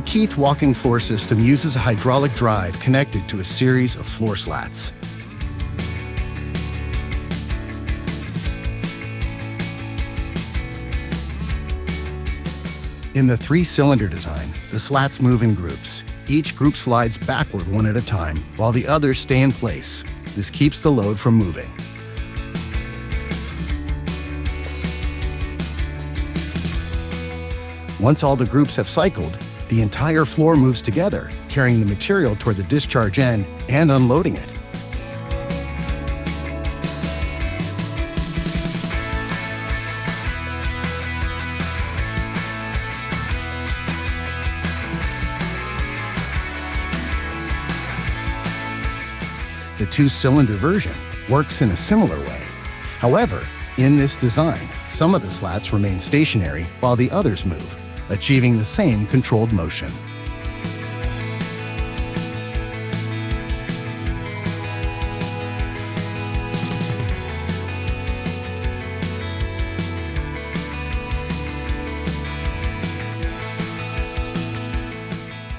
Keith walking floor system uses a hydraulic drive connected to a series of floor slats. In the 3-cylinder design, the slats move in groups. Each group slides backward one at a time, while the others stay in place. This keeps the load from moving. Once all the groups have cycled, the entire floor moves together, carrying the material toward the discharge end and unloading it. The 2-cylinder version works in a similar way. However, in this design, some of the slats remain stationary while the others move, achieving the same controlled motion.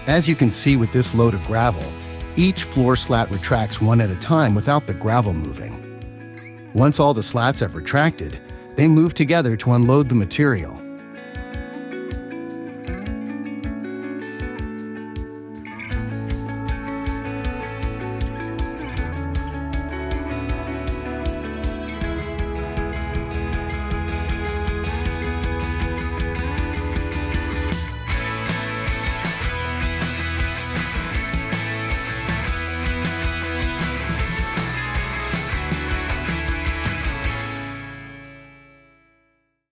As you can see with this load of gravel, each floor slat retracts one at a time without the gravel moving. Once all the slats have retracted, they move together to unload the material.